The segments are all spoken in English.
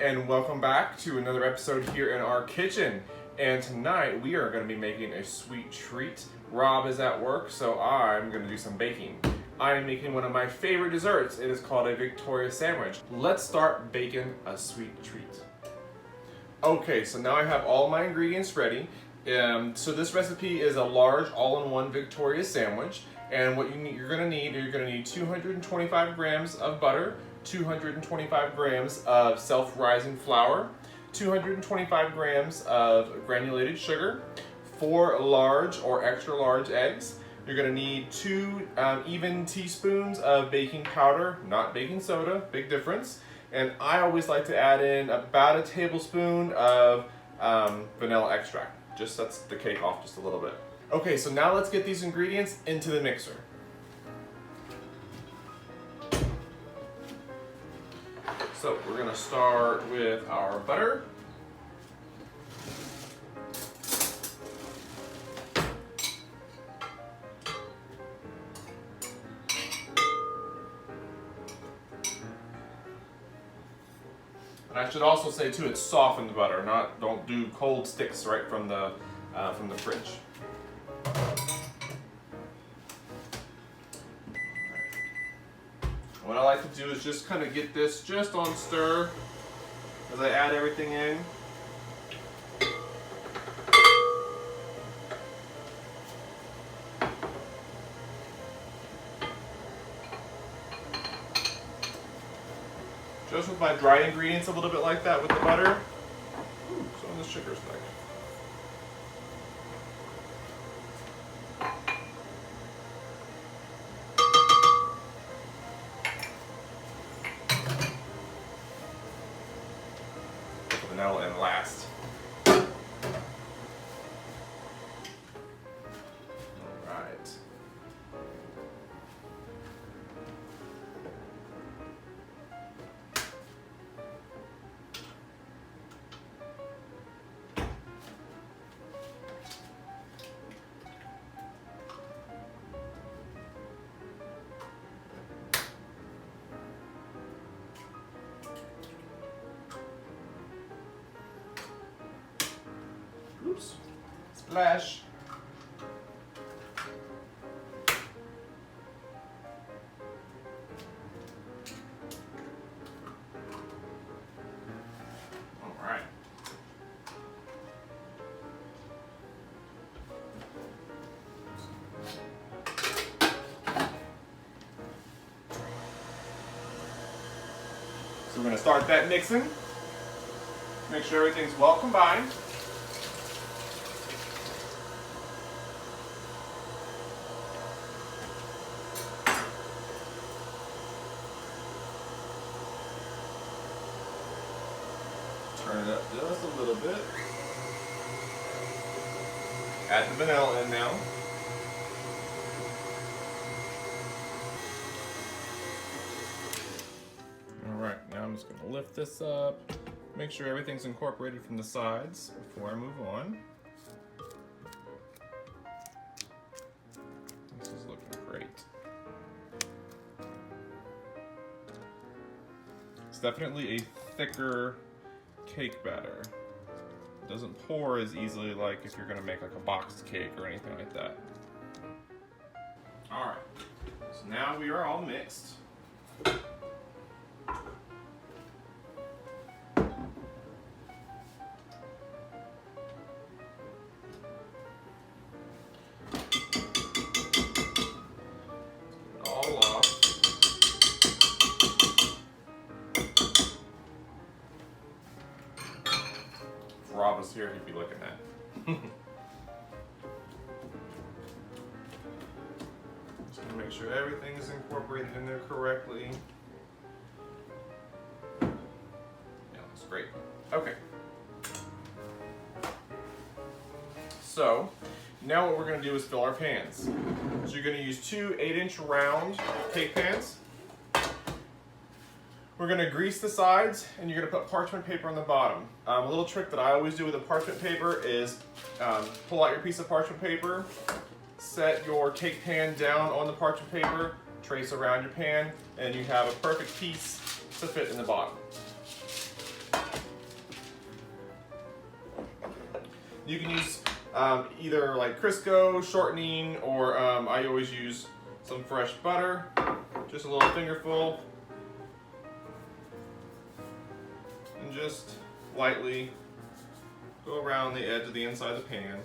and welcome back to another episode here in our kitchen. And tonight we are going to be making a sweet treat. Rob is at work, so I'm going to do some baking. I am making one of my favorite desserts. It is called a Victoria sandwich. Let's start baking a sweet treat. Okay, so now I have all my ingredients ready. So this recipe is a large all-in-one Victoria sandwich. And what you're going to need 225 grams of butter, 225 grams of self-rising flour, 225 grams of granulated sugar, 4 large or extra large eggs. You're going to need 2 even teaspoons of baking powder, not baking soda, big difference. And I always like to add in about a tablespoon of vanilla extract. Just sets the cake off just a little bit. Okay, so now let's get these ingredients into the mixer. So we're gonna start with our butter. And I should also say too, it's softened butter, don't do cold sticks right from the fridge. What I like to do is just kind of get this just on stir as I add everything in. Just with my dry ingredients a little bit like that with the butter. Ooh, so on the sugar stick. Vanilla and last. All right. Oops. Splash. All right. So we're going to start that mixing. Make sure everything's well combined. Turn it up just a little bit. Add the vanilla in now. Alright, now I'm just going to lift this up. Make sure everything's incorporated from the sides before I move on. This is looking great. It's definitely a thicker cake batter. It doesn't pour as easily like if you're gonna make like a boxed cake or anything like that. All right, so now we are all mixed. All off. Rob was here, he'd be looking at. Just gonna make sure everything is incorporated in there correctly. Yeah, that's great. Okay. So, now what we're gonna do is fill our pans. So you're gonna use 2 8-inch round cake pans. We're gonna grease the sides and you're gonna put parchment paper on the bottom. A little trick that I always do with the parchment paper is pull out your piece of parchment paper, set your cake pan down on the parchment paper, trace around your pan, and you have a perfect piece to fit in the bottom. You can use either like Crisco, shortening, or I always use some fresh butter, just a little fingerful, and just lightly go around the edge of the inside of the pan.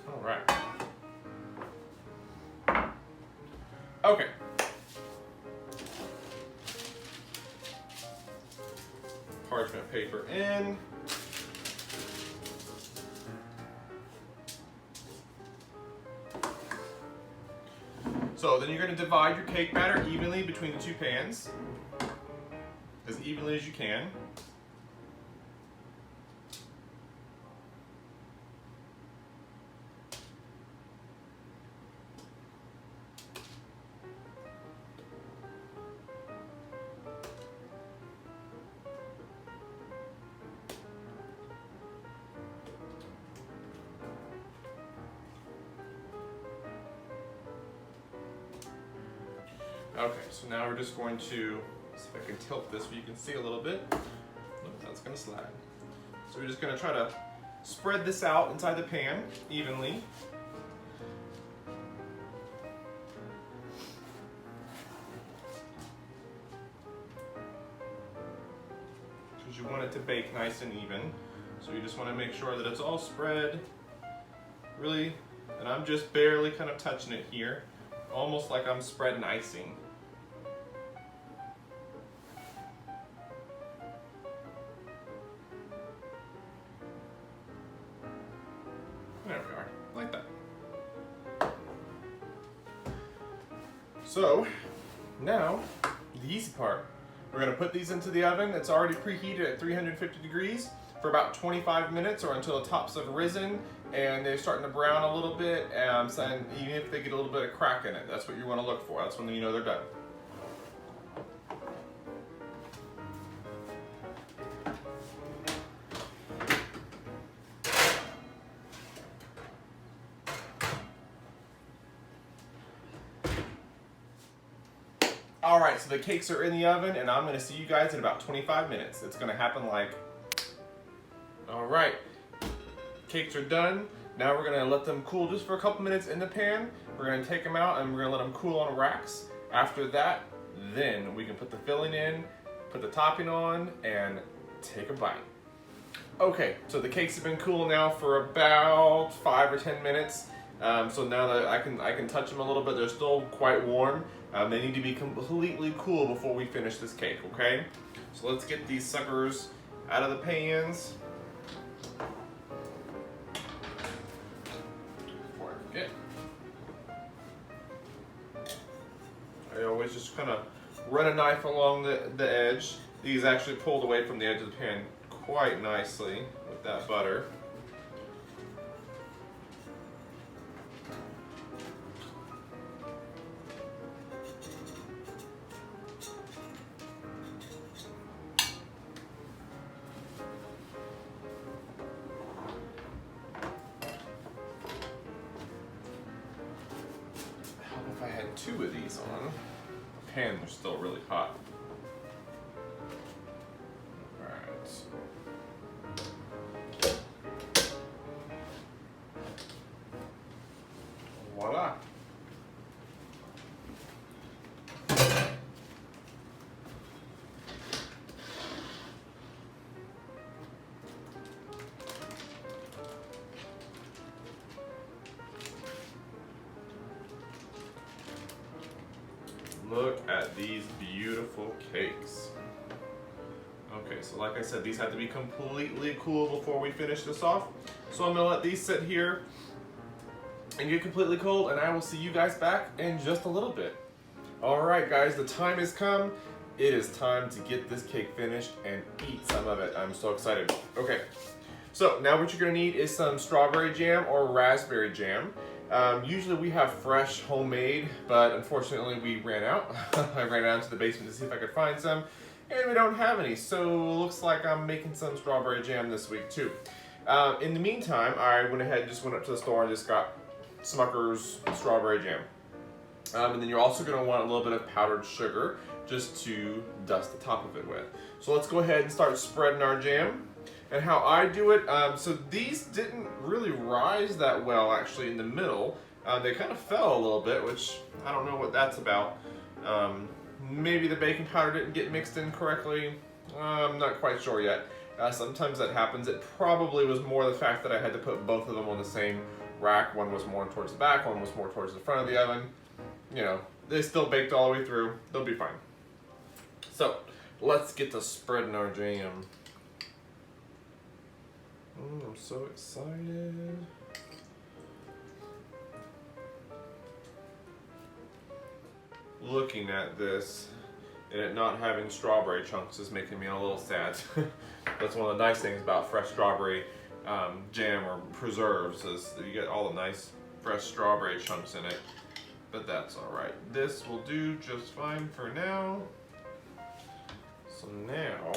All right. Okay. Parchment paper in. So then you're going to divide your cake batter evenly between the two pans, as evenly as you can. Okay, so now we're just going to, see if I can tilt this so you can see a little bit. Look, that's going to slide. So we're just going to try to spread this out inside the pan evenly. Because you want it to bake nice and even. So you just want to make sure that it's all spread really, and I'm just barely kind of touching it here, almost like I'm spreading icing. There we are, like that. So, now, the easy part. We're gonna put these into the oven. It's already preheated at 350 degrees for about 25 minutes or until the tops have risen and they're starting to brown a little bit, and even if they get a little bit of crack in it, that's what you wanna look for. That's when you know they're done. All right, so the cakes are in the oven and I'm gonna see you guys in about 25 minutes. It's gonna happen like, all right, cakes are done. Now we're gonna let them cool just for a couple minutes in the pan. We're gonna take them out and we're gonna let them cool on racks. After that, then we can put the filling in, put the topping on, and take a bite. Okay, so the cakes have been cool now for about 5 or 10 minutes. So now that I can touch them a little bit, they're still quite warm. They need to be completely cool before we finish this cake, okay? So let's get these suckers out of the pans. Before I forget. I always just kind of run a knife along the edge. These actually pulled away from the edge of the pan quite nicely with that butter. If I had 2 of these on, the pans are still really hot. Alright. Voila. Look at these beautiful cakes. Okay, so like I said, these have to be completely cool before we finish this off. So I'm gonna let these sit here and get completely cold, and I will see you guys back in just a little bit. All right, guys, the time has come. It is time to get this cake finished and eat some of it. I'm so excited. Okay, so now what you're gonna need is some strawberry jam or raspberry jam. Usually we have fresh homemade, but unfortunately we ran out. I ran out into the basement to see if I could find some, and we don't have any, so looks like I'm making some strawberry jam this week too. In the meantime, I went ahead and just went up to the store and just got Smucker's strawberry jam. And then you're also going to want a little bit of powdered sugar just to dust the top of it with. So let's go ahead and start spreading our jam. And how I do it, so these didn't really rise that well actually in the middle. They kind of fell a little bit, which I don't know what that's about. Maybe the baking powder didn't get mixed in correctly. I'm not quite sure yet. Sometimes that happens. It probably was more the fact that I had to put both of them on the same rack. One was more towards the back, one was more towards the front of the oven. You know, they still baked all the way through. They'll be fine. So, let's get to spreading our jam. I'm so excited. Looking at this and it not having strawberry chunks is making me a little sad. That's one of the nice things about fresh strawberry jam or preserves is that you get all the nice fresh strawberry chunks in it. But that's all right. This will do just fine for now. So now,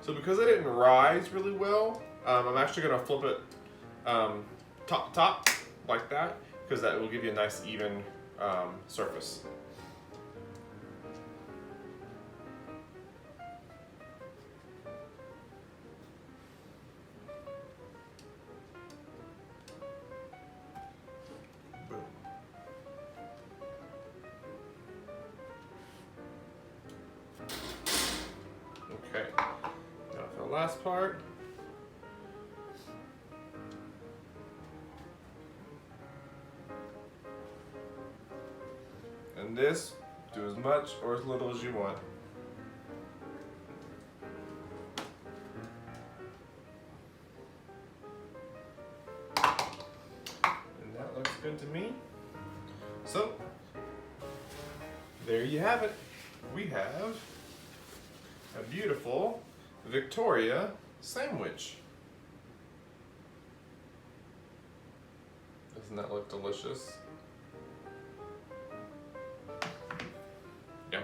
because it didn't rise really well, I'm actually gonna flip it top to top like that, because that will give you a nice even surface. Okay, now for the last part. And this, do as much or as little as you want. And that looks good to me. So, there you have it. We have a beautiful Victoria sandwich. Doesn't that look delicious? Yum.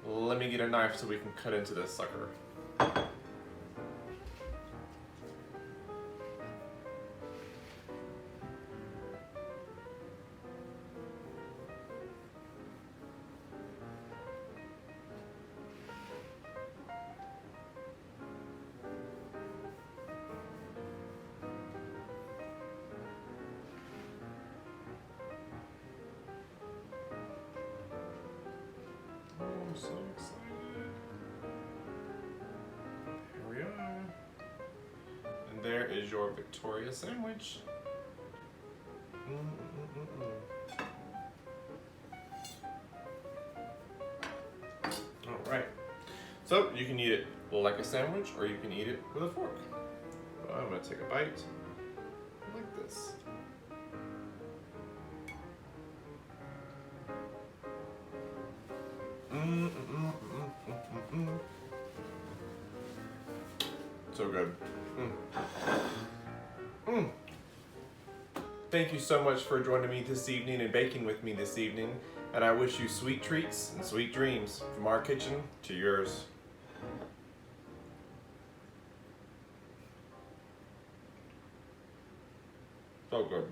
Let me get a knife so we can cut into this sucker. I'm so excited. Here we are. And there is your Victoria sandwich. All right. So you can eat it like a sandwich or you can eat it with a fork. So I'm gonna take a bite like this. So good. Thank you so much for joining me this evening and baking with me this evening. And I wish you sweet treats and sweet dreams from our kitchen to yours. So good.